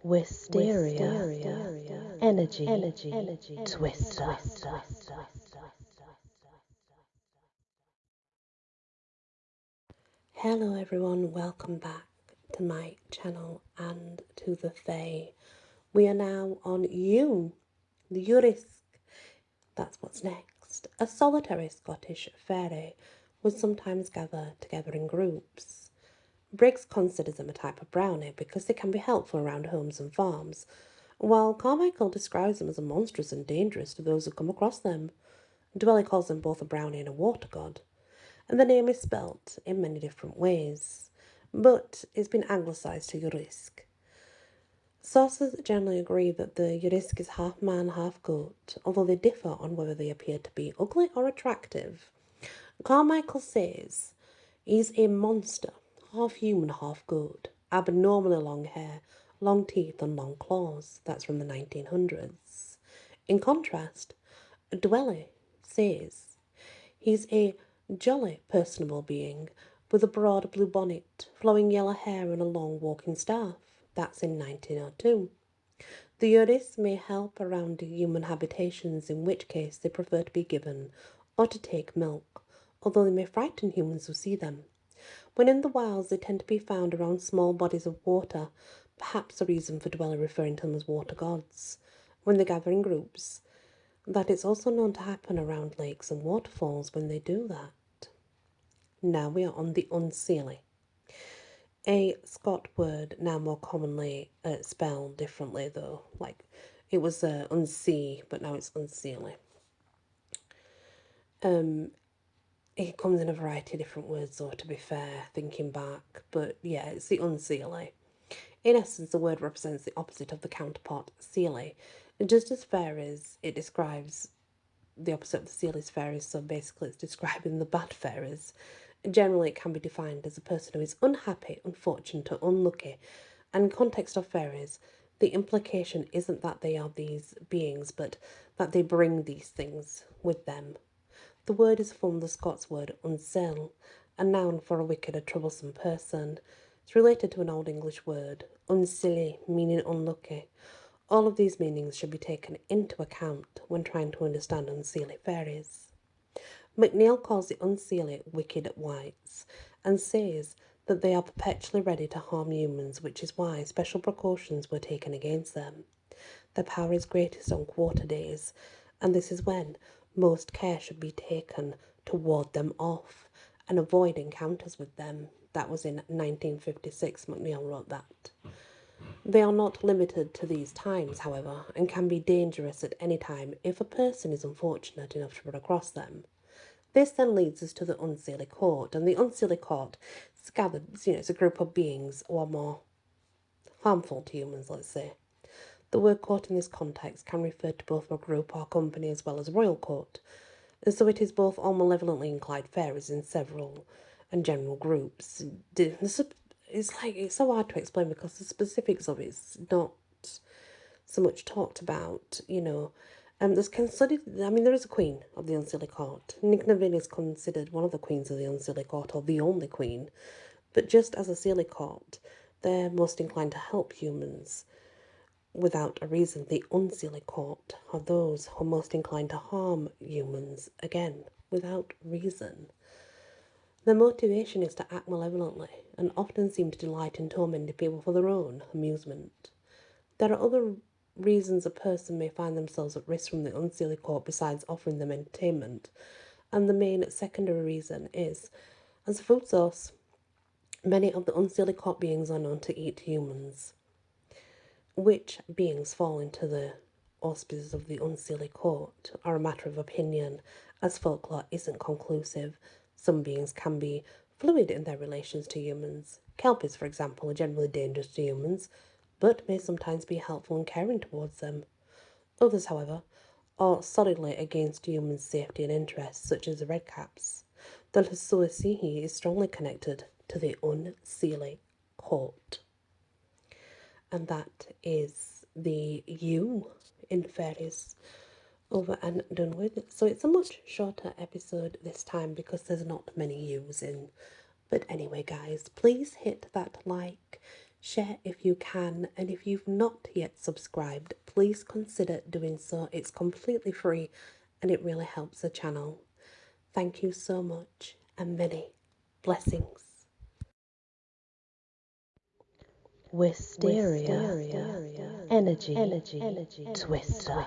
Wysteria, energy, twister. Hello everyone, welcome back to my channel and to the Fae. We are now on the Urisk. That's what's next. A solitary Scottish fairy would sometimes gather together in groups. Briggs considers them a type of brownie because they can be helpful around homes and farms, while Carmichael describes them as monstrous and dangerous to those who come across them. Dwelly calls them both a brownie and a water god, and the name is spelt in many different ways, but it's been anglicised to Urisk. Sources generally agree that the Urisk is half man, half goat, although they differ on whether they appear to be ugly or attractive. Carmichael says he's a monster, half human, half goat, abnormally long hair, long teeth and long claws. That's from the 1900s. In contrast, Dwelly says he's a jolly, personable being with a broad blue bonnet, flowing yellow hair and a long walking staff. That's in 1902. The Urisk may help around human habitations, in which case they prefer to be given or to take milk, although they may frighten humans who see them. When in the wilds, they tend to be found around small bodies of water, perhaps a reason for Dweller referring to them as water gods. When they gather in groups, that it's also known to happen around lakes and waterfalls when they do that. Now we are on the Unseelie, a Scot word now more commonly spelled differently though. Like it was unsee, but now it's Unseelie. It comes in a variety of different words though, to be fair, thinking back. But yeah, it's the Unseelie. In essence, the word represents the opposite of the counterpart Seelie. And just as Faries, it describes the opposite of the Seelie's fairies, so basically it's describing the bad fairies. Generally, it can be defined as a person who is unhappy, unfortunate, or unlucky. And in context of fairies, the implication isn't that they are these beings, but that they bring these things with them. The word is from the Scots word unsel, a noun for a wicked or troublesome person. It's related to an Old English word, unsilly, meaning unlucky. All of these meanings should be taken into account when trying to understand Unseelie fairies. MacNeill calls the Unseelie wicked wights and says that they are perpetually ready to harm humans, which is why special precautions were taken against them. Their power is greatest on quarter days, and this is when most care should be taken to ward them off and avoid encounters with them. That was in 1956, MacNeill wrote that. They are not limited to these times, however, and can be dangerous at any time if a person is unfortunate enough to run across them. This then leads us to the Unseelie court, and the Unseelie court is gathered, it's a group of beings who are more harmful to humans, let's say. The word court in this context can refer to both a group or company as well as a royal court, and so it is both all malevolently inclined fairies in several and general groups. It's so hard to explain because the specifics of it's not so much talked about, there is a queen of the Unseelie court. Nick Neville is considered one of the queens of the Unseelie court, or the only queen. But just as a Seelie court, they're most inclined to help humans without a reason. The Unseelie court are those who are most inclined to harm humans, again, without reason. Their motivation is to act malevolently and often seem to delight in tormenting people for their own amusement. There are other reasons a person may find themselves at risk from the Unseelie court besides offering them entertainment, and the main secondary reason is, as a food source, many of the Unseelie court beings are known to eat humans. Which beings fall into the auspices of the Unseelie court are a matter of opinion, as folklore isn't conclusive. Some beings can be fluid in their relations to humans. Kelpies, for example, are generally dangerous to humans, but may sometimes be helpful and caring towards them. Others, however, are solidly against humans' safety and interests, such as the redcaps. The Unseelie is strongly connected to the Unseelie court. And that is the U in Fairies over and done with. So it's a much shorter episode this time because there's not many U's in. But anyway, guys, please hit that like, Share if you can, and if you've not yet subscribed, please consider doing so. It's completely free and it really helps the channel. Thank you so much and many blessings. Wysteria, energy, twister.